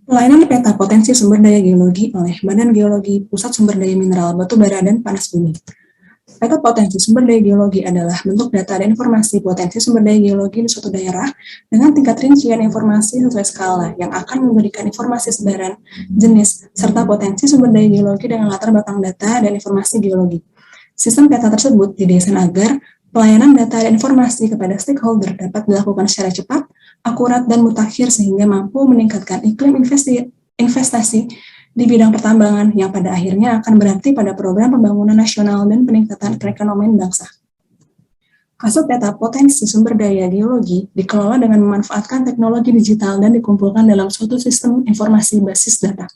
Pelayanan peta potensi sumber daya geologi oleh Badan Geologi Pusat Sumber Daya Mineral Batu Bara dan Panas Bumi. Peta potensi sumber daya geologi adalah bentuk data dan informasi potensi sumber daya geologi di suatu daerah dengan tingkat rincian informasi sesuai skala yang akan memberikan informasi sebaran, jenis, serta potensi sumber daya geologi dengan latar belakang data dan informasi geologi. Sistem peta tersebut didesain agar pelayanan data dan informasi kepada stakeholder dapat dilakukan secara cepat, akurat, dan mutakhir sehingga mampu meningkatkan iklim investasi di bidang pertambangan yang pada akhirnya akan berarti pada program pembangunan nasional dan peningkatan perekonomian bangsa. Hasil peta potensi sumber daya geologi dikelola dengan memanfaatkan teknologi digital dan dikumpulkan dalam suatu sistem informasi basis data.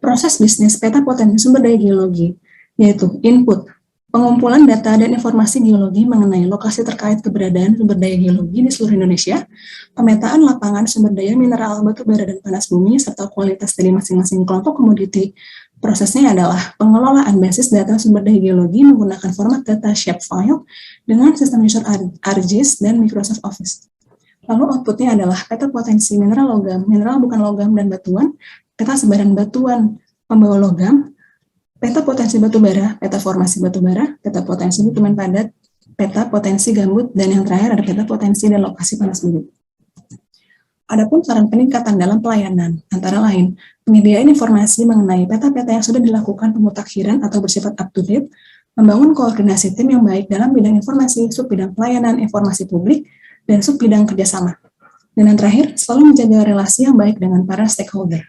Proses bisnis peta potensi sumber daya geologi yaitu input, pengumpulan data dan informasi geologi mengenai lokasi terkait keberadaan sumber daya geologi di seluruh Indonesia, pemetaan lapangan sumber daya mineral, batu bara, dan panas bumi, serta kualitas dari masing-masing kelompok komoditi. Prosesnya adalah pengelolaan basis data sumber daya geologi menggunakan format data shapefile dengan sistem user ArcGIS dan Microsoft Office. Lalu outputnya adalah peta potensi mineral logam, mineral bukan logam dan batuan, peta sebaran batuan pembawa logam, peta potensi batu bara, peta formasi batu bara, peta potensi bitumen padat, peta potensi gambut, dan yang terakhir ada peta potensi dan lokasi panas bumi. Adapun saran peningkatan dalam pelayanan, antara lain, penyediaan informasi mengenai peta-peta yang sudah dilakukan pemutakhiran atau bersifat up-to-date, membangun koordinasi tim yang baik dalam bidang informasi, sub-bidang pelayanan, informasi publik, dan sub-bidang kerjasama. Dan yang terakhir, selalu menjaga relasi yang baik dengan para stakeholder.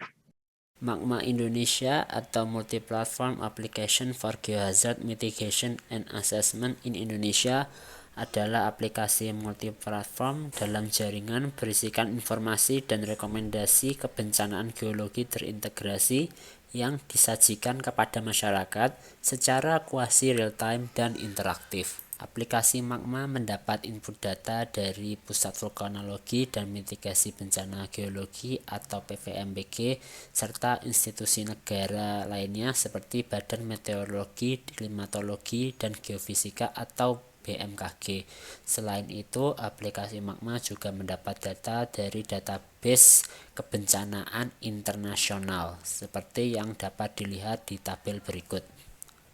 Magma Indonesia atau Multi-Platform Application for Geohazard Mitigation and Assessment in Indonesia adalah aplikasi multi-platform dalam jaringan berisikan informasi dan rekomendasi kebencanaan geologi terintegrasi yang disajikan kepada masyarakat secara kuasi real-time dan interaktif. Aplikasi Magma mendapat input data dari Pusat Vulkanologi dan Mitigasi Bencana Geologi atau PVMBG serta institusi negara lainnya seperti Badan Meteorologi, Klimatologi, dan Geofisika atau BMKG. Selain itu, aplikasi Magma juga mendapat data dari database kebencanaan internasional seperti yang dapat dilihat di tabel berikut.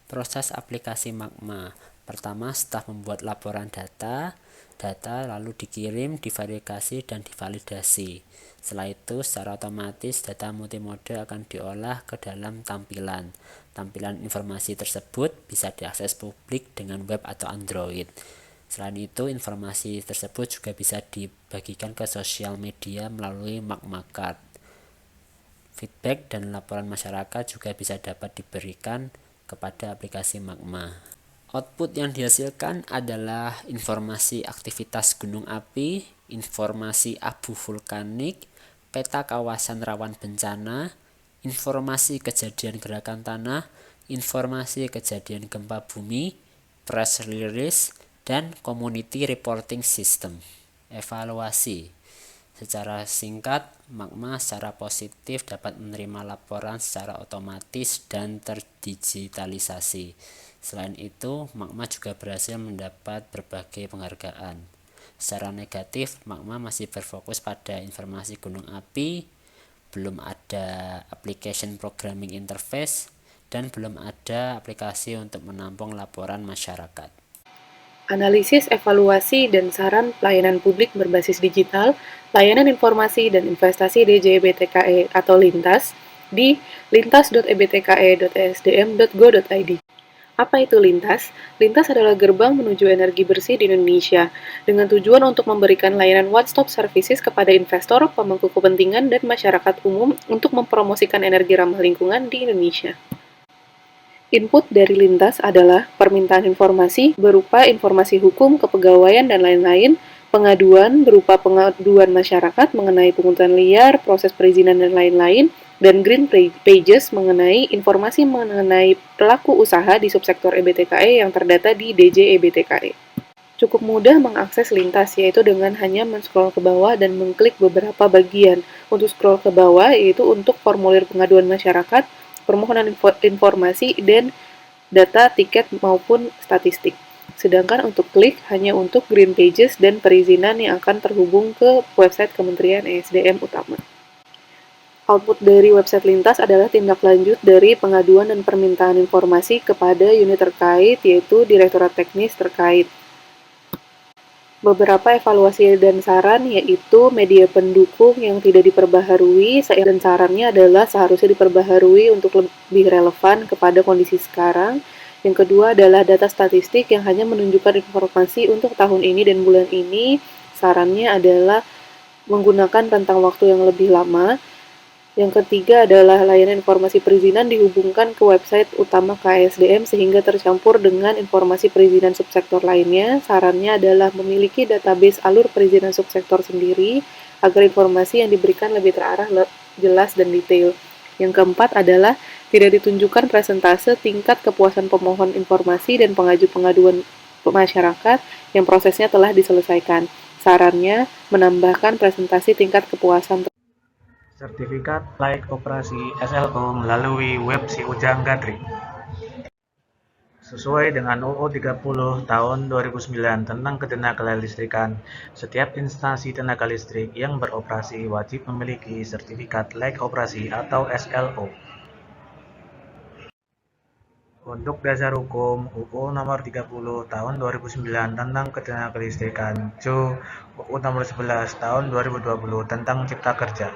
Proses aplikasi Magma. Pertama, setelah membuat laporan data lalu dikirim, diverifikasi, dan divalidasi. Setelah itu, secara otomatis data multimode akan diolah ke dalam tampilan. Tampilan informasi tersebut bisa diakses publik dengan web atau Android. Selain itu, informasi tersebut juga bisa dibagikan ke sosial media melalui Magma Card. Feedback dan laporan masyarakat juga bisa dapat diberikan kepada aplikasi Magma. Output yang dihasilkan adalah informasi aktivitas gunung api, informasi abu vulkanik, peta kawasan rawan bencana, informasi kejadian gerakan tanah, informasi kejadian gempa bumi, press release, dan community reporting system. Evaluasi. Secara singkat, Magma secara positif dapat menerima laporan secara otomatis dan terdigitalisasi. Selain itu, Magma juga berhasil mendapat berbagai penghargaan. Secara negatif, Magma masih berfokus pada informasi gunung api, belum ada application programming interface, dan belum ada aplikasi untuk menampung laporan masyarakat. Analisis, evaluasi, dan saran pelayanan publik berbasis digital, layanan informasi dan investasi DJEBTKE atau Lintas di lintas.ebtke.esdm.go.id. Apa itu Lintas? Lintas adalah gerbang menuju energi bersih di Indonesia, dengan tujuan untuk memberikan layanan one-stop services kepada investor, pemangku kepentingan, dan masyarakat umum untuk mempromosikan energi ramah lingkungan di Indonesia. Input dari Lintas adalah permintaan informasi berupa informasi hukum, kepegawaian, dan lain-lain, pengaduan berupa pengaduan masyarakat mengenai pungutan liar, proses perizinan, dan lain-lain, dan green pages mengenai informasi mengenai pelaku usaha di subsektor EBTKE yang terdata di DJ EBTKE. Cukup mudah mengakses Lintas, yaitu dengan hanya men-scroll ke bawah dan mengklik beberapa bagian. Untuk scroll ke bawah, yaitu untuk formulir pengaduan masyarakat, permohonan informasi, dan data tiket maupun statistik. Sedangkan untuk klik hanya untuk green pages dan perizinan yang akan terhubung ke website Kementerian ESDM utama. Output dari website Lintas adalah tindak lanjut dari pengaduan dan permintaan informasi kepada unit terkait, yaitu Direktorat Teknis terkait. Beberapa evaluasi dan saran yaitu media pendukung yang tidak diperbaharui, dan sarannya adalah seharusnya diperbaharui untuk lebih relevan kepada kondisi sekarang. Yang kedua adalah data statistik yang hanya menunjukkan informasi untuk tahun ini dan bulan ini. Sarannya adalah menggunakan rentang waktu yang lebih lama. Yang ketiga adalah layanan informasi perizinan dihubungkan ke website utama KSDM sehingga tercampur dengan informasi perizinan subsektor lainnya. Sarannya adalah memiliki database alur perizinan subsektor sendiri agar informasi yang diberikan lebih terarah, jelas, dan detail. Yang keempat adalah tidak ditunjukkan presentase tingkat kepuasan pemohon informasi dan pengaju pengaduan masyarakat yang prosesnya telah diselesaikan. Sarannya menambahkan presentasi tingkat kepuasan sertifikat layak operasi SLO melalui web si Ujang Gatrik. Sesuai dengan UU 30 tahun 2009 tentang ketenagalistrikan, setiap instansi tenaga listrik yang beroperasi wajib memiliki sertifikat layak operasi atau SLO. Untuk dasar hukum, UU nomor 30 tahun 2009 tentang ketenagalistrikan, UU nomor 11 tahun 2020 tentang Cipta Kerja.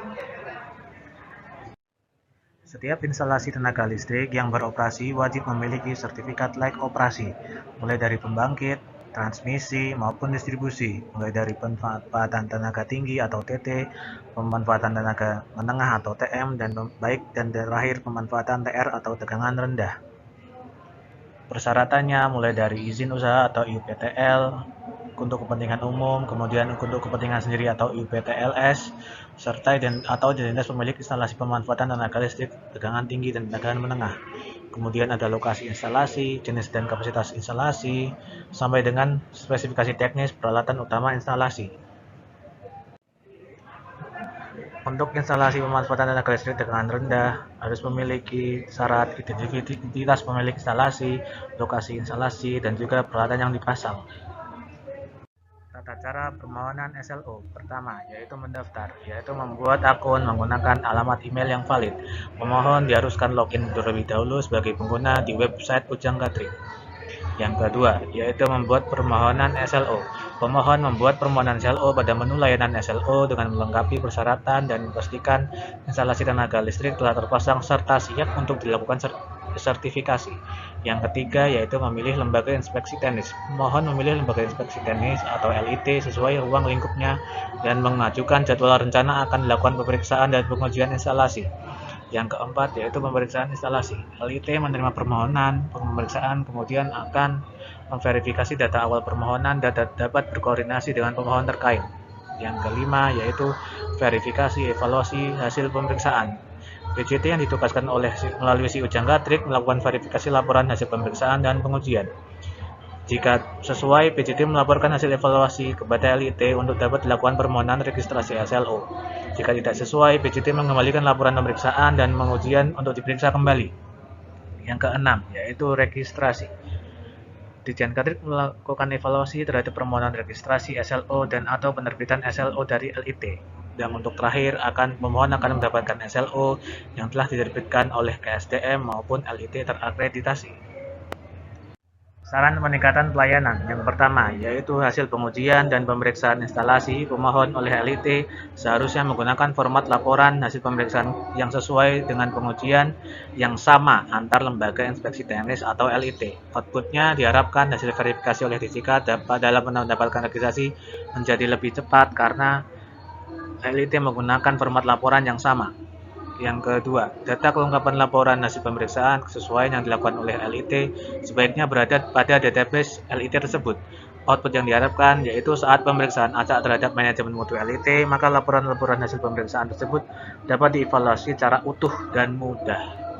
Setiap instalasi tenaga listrik yang beroperasi wajib memiliki sertifikat layak operasi, mulai dari pembangkit, transmisi, maupun distribusi, mulai dari pemanfaatan tenaga tinggi atau TT, pemanfaatan tenaga menengah atau TM, dan baik, dan terakhir pemanfaatan TR atau tegangan rendah. Persyaratannya mulai dari izin usaha atau IUPTL, untuk kepentingan umum, kemudian untuk kepentingan sendiri atau IUPTLS, serta atau identitas pemilik instalasi pemanfaatan tenaga listrik tegangan tinggi dan tegangan menengah. Kemudian ada lokasi instalasi, jenis dan kapasitas instalasi, sampai dengan spesifikasi teknis peralatan utama instalasi. Untuk instalasi pemanfaatan tenaga listrik tegangan rendah harus memiliki syarat identitas pemilik instalasi, lokasi instalasi, dan juga peralatan yang dipasang. Tata cara permohonan SLO pertama yaitu mendaftar, yaitu membuat akun menggunakan alamat email yang valid. Pemohon diharuskan login terlebih dahulu sebagai pengguna di website Ujang Gatrik. Yang kedua yaitu membuat permohonan SLO. Pemohon membuat permohonan SLO pada menu layanan SLO dengan melengkapi persyaratan dan memastikan instalasi tenaga listrik telah terpasang serta siap untuk dilakukan sertifikasi. Yang ketiga yaitu memilih lembaga inspeksi teknis. Mohon memilih lembaga inspeksi teknis atau LIT sesuai ruang lingkupnya dan mengajukan jadwal rencana akan dilakukan pemeriksaan dan pengujian instalasi. Yang keempat yaitu pemeriksaan instalasi. LIT menerima permohonan, pemeriksaan, kemudian akan memverifikasi data awal permohonan dan dapat berkoordinasi dengan pemohon terkait. Yang kelima yaitu verifikasi evaluasi hasil pemeriksaan. PJT yang ditugaskan melalui si Ujang Gatrik melakukan verifikasi laporan hasil pemeriksaan dan pengujian. Jika sesuai, PJT melaporkan hasil evaluasi kepada LIT untuk dapat dilakukan permohonan registrasi SLO. Jika tidak sesuai, PJT mengembalikan laporan pemeriksaan dan pengujian untuk diperiksa kembali. Yang keenam, yaitu registrasi. Ditjen Gatrik melakukan evaluasi terhadap permohonan registrasi SLO dan atau penerbitan SLO dari LIT. Dan untuk terakhir, pemohon akan mendapatkan SLO yang telah diterbitkan oleh KSDM maupun LIT terakreditasi. Saran peningkatan pelayanan yang pertama yaitu hasil pengujian dan pemeriksaan instalasi pemohon oleh LIT seharusnya menggunakan format laporan hasil pemeriksaan yang sesuai dengan pengujian yang sama antar lembaga inspeksi teknis atau LIT. Outputnya diharapkan hasil verifikasi oleh DJK dalam mendapatkan registrasi menjadi lebih cepat karena LIT menggunakan format laporan yang sama. Yang kedua, data kelengkapan laporan hasil pemeriksaan kesesuaian yang dilakukan oleh LIT sebaiknya berada pada database LIT tersebut. Output yang diharapkan yaitu saat pemeriksaan acak terhadap manajemen mutu LIT, maka laporan-laporan hasil pemeriksaan tersebut dapat dievaluasi secara utuh dan mudah.